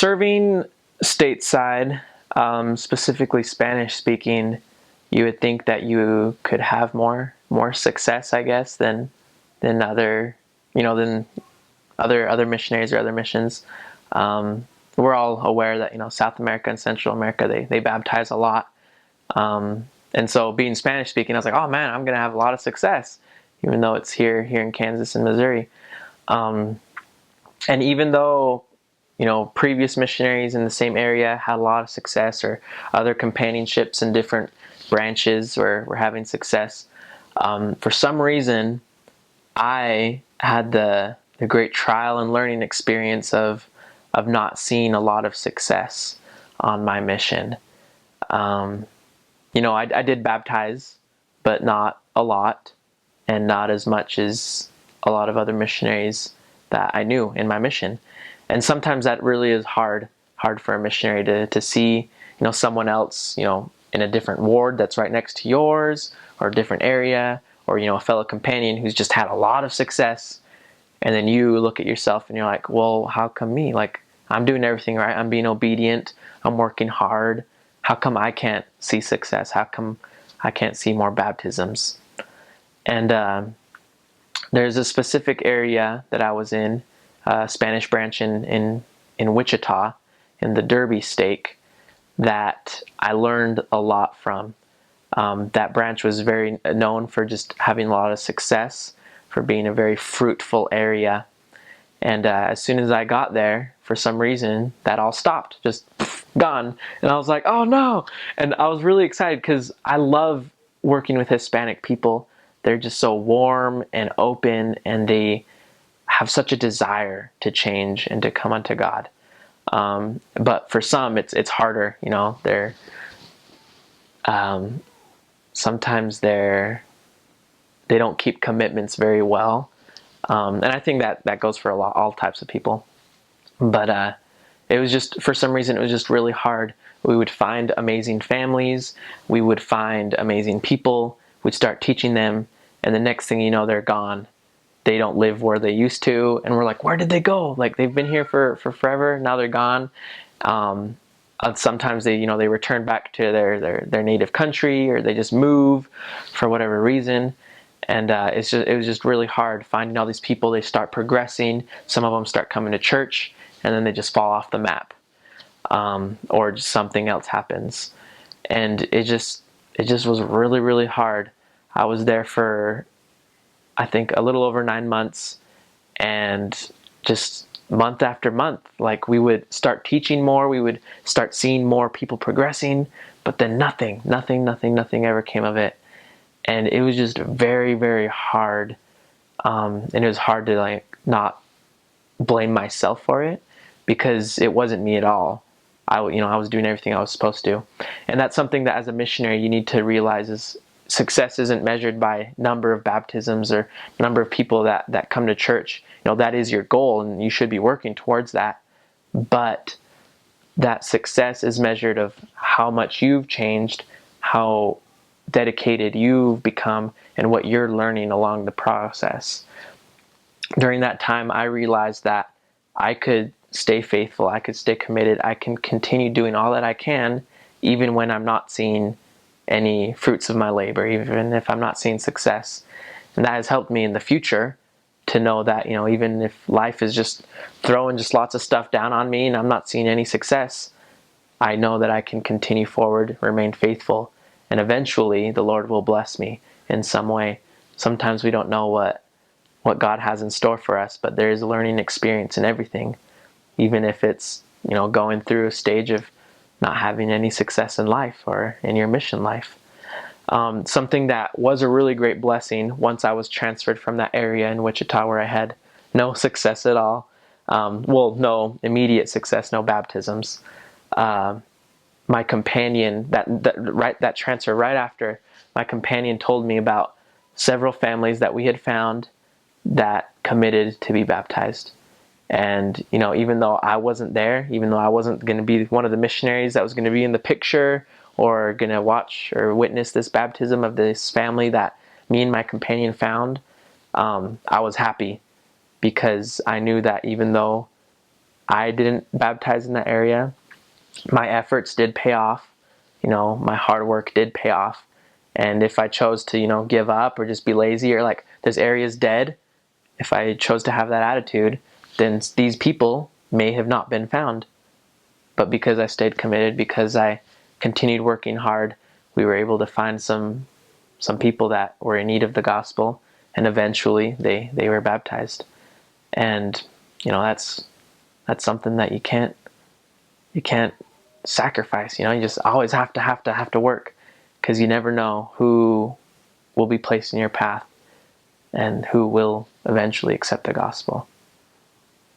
serving stateside, specifically Spanish speaking, you would think that you could have more success, I guess, than other than other missionaries or other missions. We're all aware that South America and Central America, they baptize a lot, and so being Spanish speaking, I was like, oh man, I'm gonna have a lot of success, even though it's here in Kansas and Missouri. And even though previous missionaries in the same area had a lot of success, or other companionships in different branches were having success, for some reason I had the great trial and learning experience of not seeing a lot of success on my mission. I did baptize, but not a lot, and not as much as a lot of other missionaries that I knew in my mission. And sometimes that really is hard for a missionary to see, someone else, in a different ward that's right next to yours, or a different area, or, a fellow companion who's just had a lot of success. And then you look at yourself and you're like, well, how come me? Like, I'm doing everything right. I'm being obedient. I'm working hard. How come I can't see success? How come I can't see more baptisms? And there's a specific area that I was in, Spanish branch in Wichita, in the Derby stake, that I learned a lot from. That branch was very known for just having a lot of success, for being a very fruitful area. And as soon as I got there, for some reason, that all stopped, just gone. And I was like, oh no! And I was really excited because I love working with Hispanic people. They're just so warm and open, and they have such a desire to change and to come unto God. But for some, it's harder. They're sometimes they don't keep commitments very well, and I think that goes for all types of people. But it was just, for some reason, it was just really hard. We would find amazing families, we would find amazing people, we'd start teaching them, and the next thing you know, they're gone. They don't live where they used to, and we're like, where did they go? Like, they've been here for forever, now they're gone. Sometimes they return back to their native country, or they just move for whatever reason. And it was just really hard finding all these people. They start progressing. Some of them start coming to church, and then they just fall off the map, or just something else happens, and it just was really, really hard. I was there for, I think, a little over 9 months, and just month after month, like, we would start teaching more, we would start seeing more people progressing, but then nothing ever came of it. And it was just very, very hard, and it was hard to not blame myself for it, because it wasn't me at all. I was doing everything I was supposed to. And that's something that, as a missionary, you need to realize is success isn't measured by number of baptisms or number of people that come to church. That is your goal, and you should be working towards that. But that success is measured of how much you've changed, how dedicated you've become, and what you're learning along the process. During that time, I realized that I could stay faithful, I could stay committed, I can continue doing all that I can, even when I'm not seeing any fruits of my labor, even if I'm not seeing success. And that has helped me in the future to know that, even if life is just throwing just lots of stuff down on me and I'm not seeing any success, I know that I can continue forward, remain faithful, and eventually the Lord will bless me in some way. Sometimes we don't know what God has in store for us, but there is a learning experience in everything, even if it's, going through a stage of not having any success in life or in your mission life. Something that was a really great blessing once I was transferred from that area in Wichita where I had no success at all. No immediate success, no baptisms. My companion, that transfer right after, my companion told me about several families that we had found that committed to be baptized. And, even though I wasn't there, even though I wasn't going to be one of the missionaries that was going to be in the picture or going to watch or witness this baptism of this family that me and my companion found, I was happy, because I knew that even though I didn't baptize in that area, my efforts did pay off. My hard work did pay off. And if I chose to, give up or just be lazy, or like this area is dead, if I chose to have that attitude, then these people may have not been found. But because I stayed committed, because I continued working hard, we were able to find some people that were in need of the gospel, and eventually they were baptized. And that's something that you can't sacrifice. You just always have to work, because you never know who will be placed in your path and who will eventually accept the gospel.